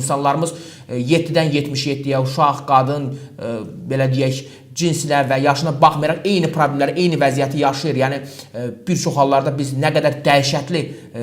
insanlarımız 7-dən 77-yə uşaq, qadın, belə deyək, cinsinə və yaşına baxmayaraq eyni problemləri, eyni vəziyyəti yaşayır. Yəni bir çox hallarda biz nə qədər dəhşətli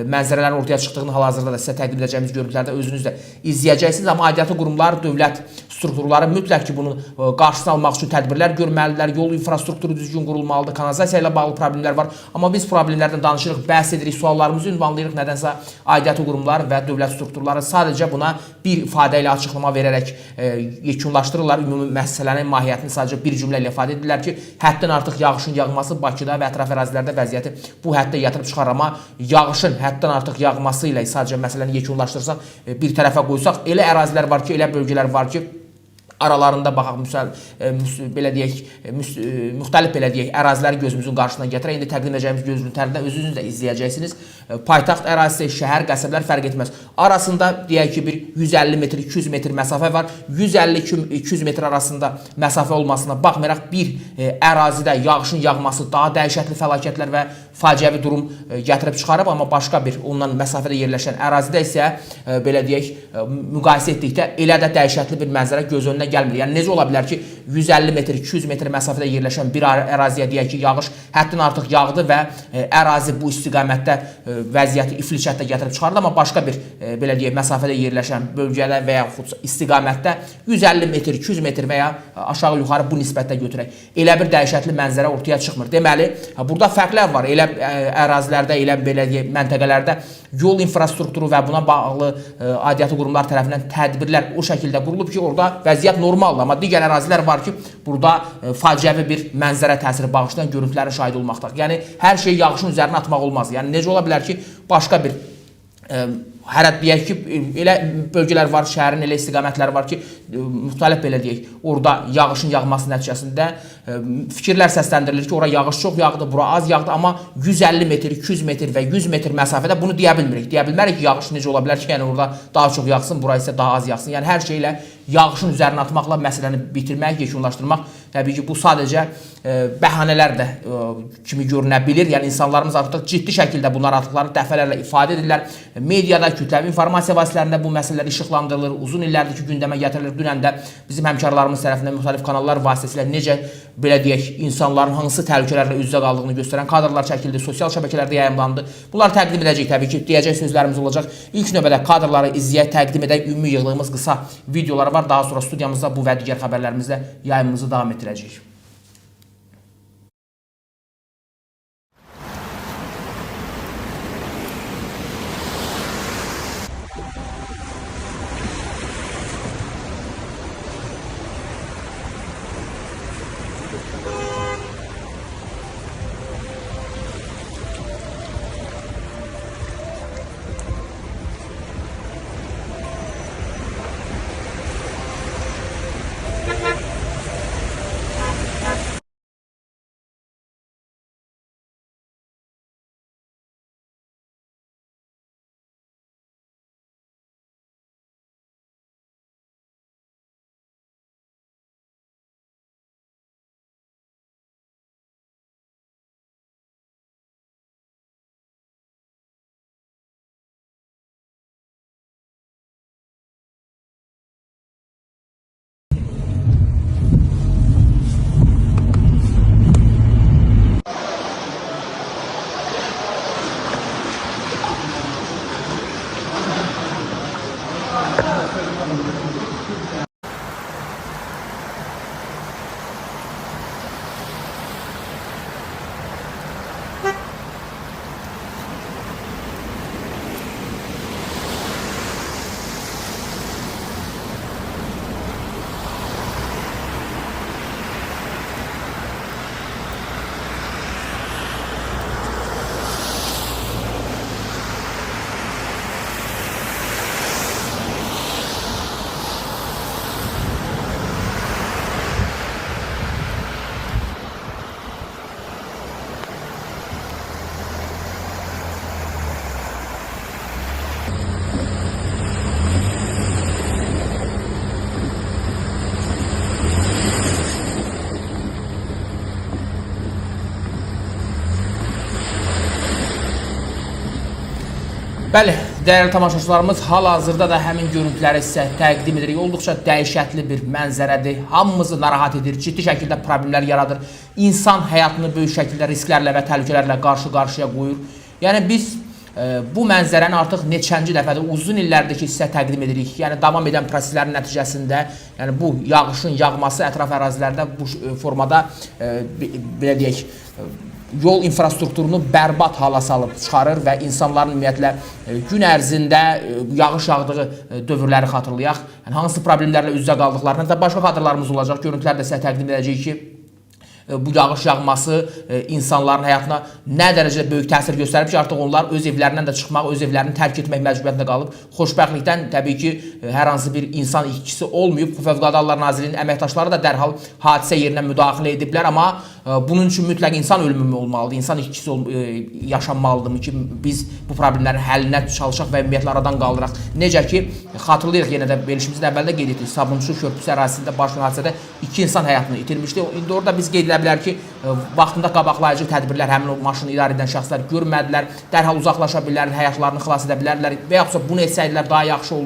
mənzərələrin ortaya çıxdığını hal-hazırda da sizə təqdim edəcəyimiz görüntülərdə özünüz də izləyəcəksiniz. Amma aidiyyatı qurumlar, dövlət strukturları mütləq ki, bunun qarşısını almaq üçün tədbirlər görməlidirlər. Yol infrastrukturu düzgün qurulmalıdır. Kanalizasiya ilə bağlı problemlər var. Amma biz problemlərdən danışırıq, bəhs edirik, suallarımızı ünvanlayırıq. Nədənsə aidiyyatı qurumlar və dövlət strukturları sadəcə buna bir ifadə ilə açıqlama verərək yekunlaşdırırlar. Ümumi məsələnin mahiyyətini sadəcə bir cümlə ilə ifadə edirlər ki, həddən artıq yağışın yağması Bakıda və ətraf ərazilərdə vəziyyəti bu həddə yatırıb çıxar. Amma yağışın həddən artıq yağması ilə sadəcə məsələni yekunlaşdırsaq, bir tərəfə qoysaq, elə ərazilər var ki, elə bölgələr var ki, aralarında baxaq, belə deyək, müxtəlif belə deyək, əraziləri gözümüzün qarşısına gətirək. İndi təqdim edəcəyimiz görüntülərdə özünüz də izləyəcəksiniz. Paytaxt ərazisi, şəhər, qəsəbələr fərq etməz. Arasında deyək ki, bir 150 metr, 200 metr məsafə var. 150-200 metr arasında məsafə olmasına baxmayaraq bir ərazidə yağışın yağması daha dəhşətli fəlakətlər və faciəvi durum gətirib çıxarıb. Amma başqa bir ondan məsafədə yerləşən ərazidə isə belə deyək, müqayisə etdikdə elə də dəhşətli bir mənzərə göz önünə gəlmir. Yəni necə ola bilər ki, 150 metr, 200 metr məsafədə yerləşən bir əraziyə deyək ki, yağış həddən artıq yağdı və ərazi bu istiqamətdə vəziyyəti ifliçətdə gətirib çıxardı, amma başqa bir belə deyək, məsafədə yerləşən bölgədə və yaxud istiqamətdə 150 metr, 200 metr və ya aşağı-yuxarı bu nisbətdə götürək. Elə bir dəhşətli mənzərə ortaya çıxmır. Deməli, burada fərqlər var. Elə ərazilərdə, elə belə deyək, məntəqələrdə yol infrastrukturu və buna bağlı aidiyyatı qurumlar tərəfindən tədbirlər o şəkildə qurulub ki, orada vəziyyət normaldır. Amma digər ərazilər var ki, burada faciəvi bir mənzərə təsiri bağışlayan görüntülərin şahid olmaqdır. Yəni, hər şeyi yağışın üzərinə atmaq olmaz. Yəni, necə ola bilər ki, başqa bir hərə deyək ki, elə bölgələr var, şəhərin elə istiqamətləri var ki, müxtəlif belə deyək, orada yağışın yağması nəticəsində fikirlər səsləndirilir ki, ora yağış çox yağdı, bura az yağdı, amma 150 metr, 200 metr və 100 metr məsafədə bunu deyə bilmirik. Deyə bilmərik ki, yağış necə ola bilər ki, yəni orada daha çox yağsın, bura isə daha az yağsın. Yəni hər şeylə yağışın üzərinə atmaqla məsələni bitirmək, yekunlaşdırmaq, təbii ki, bu sadəcə bəhanələr də kimi görünə bilir. Yəni insanlarımız artıq ciddi şəkildə bunlar artıqları dəfələrlə ifadə edirlər. Mediada, kütləvi informasiya vasitələrində bu məsələlər işıqlandırılır, uzun illərdir ki, gündəmə gətirilir. Dünən də bizim həmkarlarımız tərəfindən müxtəlif kanallar vasitəsilə necə, belə deyək, insanların hansı təhlükələrlə üz-üzə qaldığını göstərən kadrlar çəkildi, sosial şəbəkələrdə yayımlandı. Bunları təqdim edəcək, təbii ki, deyəcək sözlərimiz olacaq. İlk növbədə kadrları izləyək, təqdim edək, ümumi yığdığımız qısa videolar var. Daha sonra studiyamızda bu və digər xəbərlərimizlə yayımımızı davam etdirəcəyik. Bəli, Dəyərli tamaşaçılarımız, hal-hazırda da həmin görüntüləri sizə təqdim edirik. Olduqca dəhşətli bir mənzərədir. Hamımızı narahat edir, ciddi şəkildə problemlər yaradır. İnsan həyatını böyük şəkildə risklərlə və təhlükələrlə qarşı-qarşıya qoyur. Yəni biz bu mənzərəni artıq neçənci dəfədir, uzun illərdir ki, sizə təqdim edirik. Yəni davam edən proseslərin nəticəsində, yəni bu yağışın yağması ətraf ərazilərdə bu formada belə deyək, yol infrastrukturunu bərbad hala salıb çıxarır və insanların ümumiyyətlə gün ərzində yağış yağdığı dövrləri xatırlayaq. Yəni hansı problemlərlə üz-üzə qaldıqlarını da başqa kadrlarımız olacaq. Görüntülər də sizə təqdim edəcəyik ki, bu yağış yağması insanların həyatına nə dərəcədə böyük təsir göstərib ki, artıq onlar öz evlərindən də çıxmaq, öz evlərini tərk etmək məcburiyyətində qalıb. Xoşbəxtlikdən təbii ki, hər hansı bir insan itkisi olmayıb. Fövqəladə Hallar Nazirliyinin əməkdaşları da dərhal hadisə yerinə müdaxilə ediblər, amma bunun üçün mütləq insan ölümü olmalıdır, insan itkisi yaşanmalıdır ki, biz bu problemlərin həllinə çalışaq və ümumiyyətlə aradan qaldıraq. Necə ki, xatırlayırıq, yenə də verilişimizin əvvəldə qeyd etdik, Sabunçu körpüsü ərazisində baş verən hadisədə 2 insan həyatını itirmişdi. İndi orada biz qeyd edilə bilər ki, vaxtında qabaqlayıcı tədbirlər həmin o maşını idarə edən şəxslər görmədilər, dərhal uzaqlaşa bilərlər, həyatlarını xilas edə bilərlər və yaxud bunu etsəydilər daha yaxşı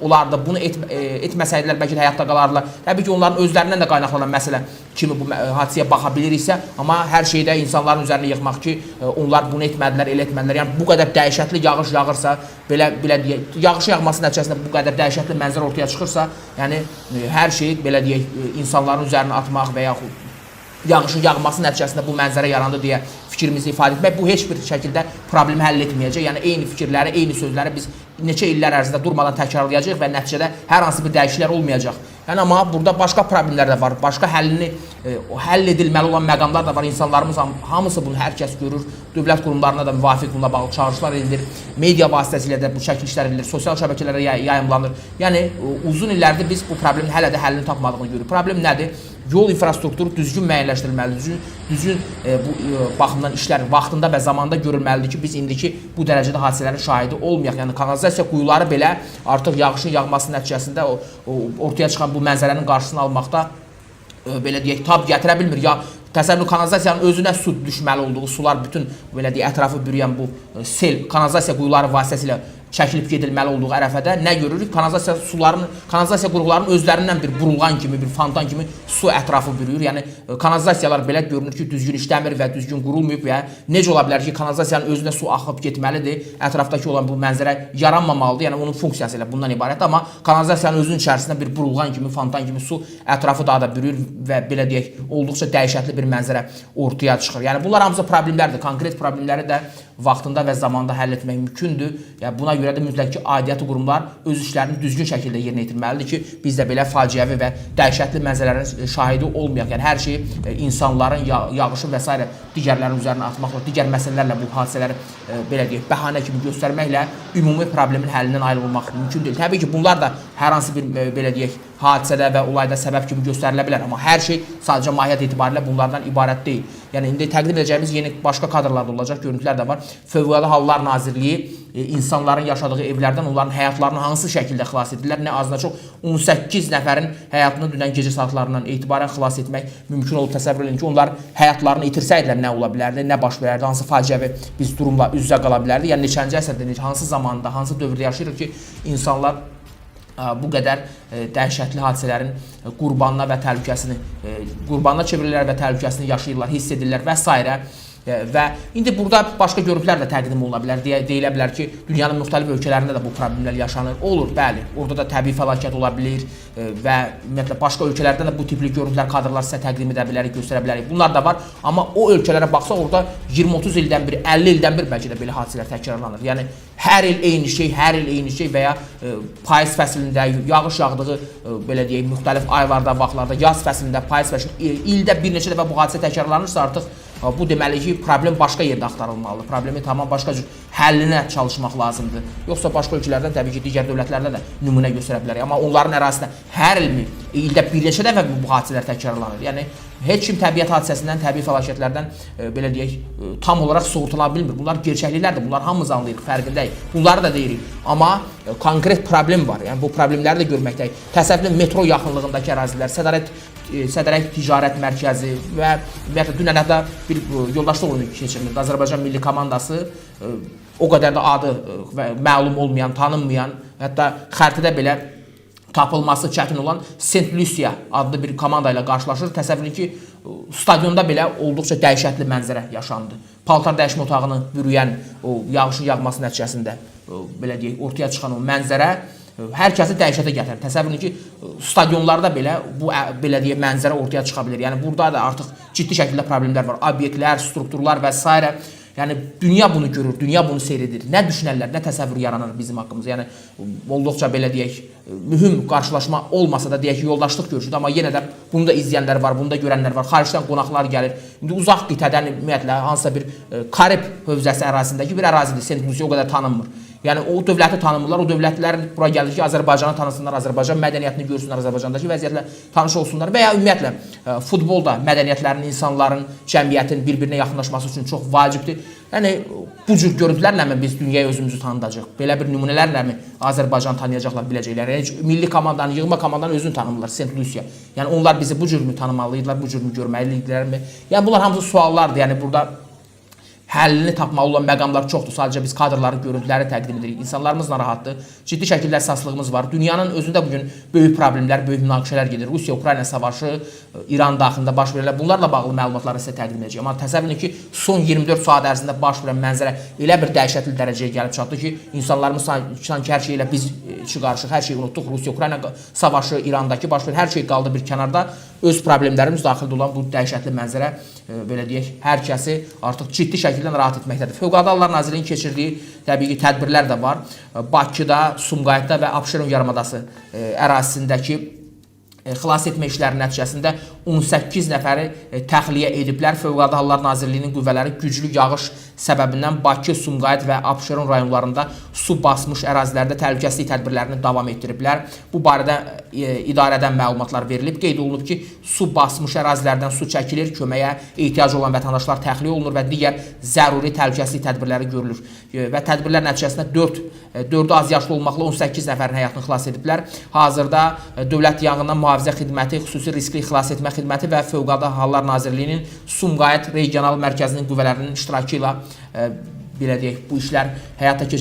olardı, bunu etməsəydilər bəlkə də həyatda qalardılar. Təbii ki, onların özlərindən də qaynaqlanan məsələ kimi bu hadisəyə baxa biliriksə, amma hər şeydə insanların üzərinə yıxmaq ki, onlar bunu etmədilər, elə etmədilər. Yəni bu qədər dəhşətli yağış yağırsa, belə deyək, yağış yağması nəticəsində bu qədər dəhşətli mənzərə ortaya çıxırsa, yəni hər şey belə deyək, insanların üzərinə atmaq və yaxud yağışın yağması nəticəsində bu mənzərə yarandı deyə fikrimizi ifadə etmək, bu heç bir şəkildə problemi həll etməyəcək. Yəni eyni fikirləri, eyni sözləri biz neçə illər ərzində durmadan təkrarlayacağıq və nəticədə hər hansı bir dəyişikliklər olmayacaq. Yəni amma burada başqa problemlər də var, başqa həll edilməli olan məqamlar da var. İnsanlarımız hamısı bunu hər kəs görür. Dövlət qurumlarına da müvafiq bununla bağlı çağırışlar edilir. Media vasitəsilə də bu çəkilişlər edilir, sosial şəbəkələrə yayımlanır. Yəni uzun illərdir biz bu problemin hələ də həllini tapmadığını görürük. Problem nədir? Yol infrastrukturu düzgün müəyyənləşdirilməlidir, düzgün bu baxımdan işlər vaxtında və zamanda görülməlidir ki, biz indiki bu dərəcədə hadisələrin şahidi olmayaq. Yəni kanalizasiya quyuları belə artıq yağışın yağması nəticəsində ortaya çıxan bu mənzərənin qarşısını almaqda belə deyək, tab gətirə bilmir. Ya təsəvvür kanalizasiyanın özünə su düşməli olduğu sular bütün belə deyək, ətrafı bürüyən bu sel kanalizasiya quyuları vasitəsilə çəkilib gedilməli olduğu ərəfədə nə görürük? Kanalizasiya qurğularının özlərindən bir burulğan kimi, bir fontan kimi su ətrafı bürüyür. Yəni kanalizasiyalar belə görünür ki, düzgün işləmir və düzgün qurulmayıb və necə ola bilər ki, kanalizasiyanın özünə su axıb getməlidir, ətrafdakı olan bu mənzərə yaranmamalıdır. Yəni onun funksiyası elə bundan ibarət, amma kanalizasiyanın özünün içərisində bir burulğan kimi, fontan kimi su ətrafı daha da bürüyür və belə deyək, olduqca dəhşətli bir mənzərə ortaya çıxır. Yəni bunlar hamısı problemlərdir. Konkret problemləri də vaxtında və zamanda həll etmək mümkündür. Yəni buna görə də mütləq ki, aidiyyatı qurumlar öz işlərini düzgün şəkildə yerinə yetirməlidir ki, biz də belə faciəvi və dəhşətli mənzərələrin şahidi olmayaq. Yəni hər şeyi insanların yağışı və s. digərlərin üzərinə atmaqla, digər məsələlərlə bu hadisələri belə deyək, bəhanə kimi göstərməklə ümumi problemin həllindən ayrılmaq mümkün deyil. Təbii ki, bunlar da hər hansı bir belə deyək, hadisədə və olayda səbəb kimi göstərilə bilər, amma hər şey sadəcə mahiyyət etibarilə bunlardan ibarət deyil. Yəni indi təqdim edəcəyimiz yeni başqa kadrlar da olacaq, görüntülər də var. Fövqəladə Hallar Nazirliyi insanların yaşadığı evlərdən onların həyatlarını hansı şəkildə xilas edirlər? Nə az nə çox 18 nəfərin həyatını dünən gecə saatlarından etibarən xilas etmək mümkün olub. Təsəvvür edin ki, onlar həyatlarını itirsəydilər nə ola bilərdi, nə baş verərdi, hansı faciəvi biz durumla üz-üzə qala bilərdi. Yəni neçənci əsrdə, hansı zamanda, hansı dövrdə yaşayırıq ki, insanlar bu qədər dəhşətli hadisələrin qurbanına və təhlükəsini qurbanına çevirirlər və təhlükəsini yaşayırlar, hiss edirlər və s. Və indi burada başqa görüntülər də təqdim oluna bilər. Deyilə bilər ki, dünyanın müxtəlif ölkələrində də bu problemlər yaşanır. Olur, bəli. Orada da təbii fəlakət ola bilir və ümumiyyətlə başqa ölkələrdə də bu tipli görüntülər, kadrlar sizə təqdim edə bilərik, göstərə bilərik. Bunlar da var. Amma o ölkələrə baxsaq, orada 20-30 ildən bir, 50 ildən bir bəlkə də belə hadisələr təkrarlanır. Yəni hər il eyni şey və ya payız fəslində yağış yağdığı belə deyək, müxtəlif aylarda, vaxtlarda, yaz fəslində, payız fəslində ildə bir neçə dəfə bu hadisə təkrarlanırsa artıq bu deməli ki, problem başqa yerdə axtarılmalıdır. Problemi tamam başqa cür həllinə çalışmaq lazımdır. Yoxsa başqa ölkələrdən təbii ki, digər dövlətlərdə də nümunə göstərə bilərik. Amma onların ərazisində hər ilmi, ildə bir neçə dəfə bu hadisələr təkrarlanır. Yəni heç kim təbiət hadisəsindən, təbii fəlakətlərdən belə deyək, tam olaraq soğutula bilmir. Bunlar gerçəkliklərdir. Bunlar hamımız anlayırıq, fərqindəyik. Bunları da deyirik. Amma konkret problem var. Yəni bu problemləri də görməkdəyik. Təsəvvürün metro yaxınlığındakı ərazilər, Sədarət Sədərək Ticarət Mərkəzi və ümumiyyətlə dünən hətta bir yoldaşlıq oyunu keçirildi. Azərbaycan milli komandası o qədər də adı məlum olmayan, tanınmayan, hətta xəritədə belə tapılması çətin olan Saint Lucia adlı bir komanda ilə qarşılaşır. Təsəvvür edin ki, stadionda belə olduqca dəhşətli mənzərə yaşandı. Paltar dəyişmə otağını bürüyən o yağışın yağması nəticəsində belə deyək, ortaya çıxan o mənzərə hər kəsi dəhşətə gətirir. Təsəvvür edin ki, stadionlarda belə bu belə deyək mənzərə ortaya çıxa bilər. Yəni burada da artıq ciddi şəkildə problemlər var. Obyektlər, strukturlar və s. Yəni dünya bunu görür, dünya bunu seyr edir. Nə düşünərlər, nə təsəvvür yaranır bizim haqqımızda. Yəni olduqca belə deyək, mühüm qarşılaşma olmasa da deyək ki, yoldaşlıq görüşüdür, amma yenə də bunu da izləyənlər var, bunu da görənlər var. Xaricdən qonaqlar gəlir. İndi uzaq qitədən ümumiyyətlə hansısa bir Karib hövzəsi ərazisindəki bir ərazidir. Saint Lucia o qədər tanınmır. Yəni o dövləti tanımırlar, o dövlətlərin bura gəlir ki, Azərbaycanı tanısınlar, Azərbaycan mədəniyyətini görsünlər, Azərbaycandakı vəziyyətlə tanış olsunlar və ya ümumiyyətlə futbolda mədəniyyətlərin, insanların, cəmiyyətin bir-birinə yaxınlaşması üçün çox vacibdir. Yəni bu cür görüntülərlə biz dünyaya özümüzü tanıdacaq. Belə bir nümunələrlə Azərbaycanı tanıyacaqlar, biləcəklər. Yəni milli komandanın, yığma komandanın özünü tanımırlar, Saint Lucia. Yəni onlar bizi bu cürmü tanımalıydılar, bu cürmü görməlidirlərmi? Yəni bunlar hamısı suallardır. Yəni burada həllini tapmalı olan məqamlar çoxdur. Sadəcə biz kadrları, görüntüləri təqdim edirik. İnsanlarımız narahatdır. Ciddi şəkildə əsaslığımız var. Dünyanın özündə bugün böyük problemlər, böyük münaqişələr gedir. Rusiya-Ukrayna savaşı, İran daxilində baş verənlər. Bunlarla bağlı məlumatları sizə təqdim edəcəyəm. Amma təsəvvür edin ki, son 24 saat ərzində baş verən mənzərə elə bir dəhşətli dərəcəyə gəlib çatdı ki, insanlarımız sanki hər şeylə biz qarışıq, hər şeyi unutduq. Rusiya-Ukrayna savaşı, İrandakı baş verən hər şey qaldı bir kənarda. Öz problemlərimiz daxildə olan bu dəhşətli mənzərə belə deyək, hər kəsi artıq ciddi şəkildə narahat etməkdədir. Fövqəladə Hallar Nazirliyinin keçirdiyi təbii ki, tədbirlər də var. Bakıda, Sumqayıtda və Abşeron yarımadası ərazisindəki xilas etmə işlərinin nəticəsində 18 nəfəri təxliyə ediblər. Fövqəladə Hallar Nazirliyinin qüvvələri güclü yağış səbəbindən Bakı, Sumqayıt və Abşeron rayonlarında su basmış ərazilərdə təhlükəsizlik tədbirlərini davam etdiriblər. Bu barədə idarədən məlumatlar verilib. Qeyd olunub ki, su basmış ərazilərdən su çəkilir, köməyə ehtiyacı olan vətəndaşlar təxliyə olunur və digər zəruri təhlükəsizlik tədbirləri görülür. Və tədbirlər nəticəsində 4 az yaşlı olmaqla 18 nəfərin həyatını xilas ediblər. Hazırda Dövlət Yanğından Mühafizə Xidməti, Xüsusi Riskli Xilas Etmə Xidməti və Fövqəladə Hallar Nazirliyinin Sumqayıt Regional Mərkəzinin qüvvələrinin iştirakı ilə belə deyək, bu işlər həyata keçirilir.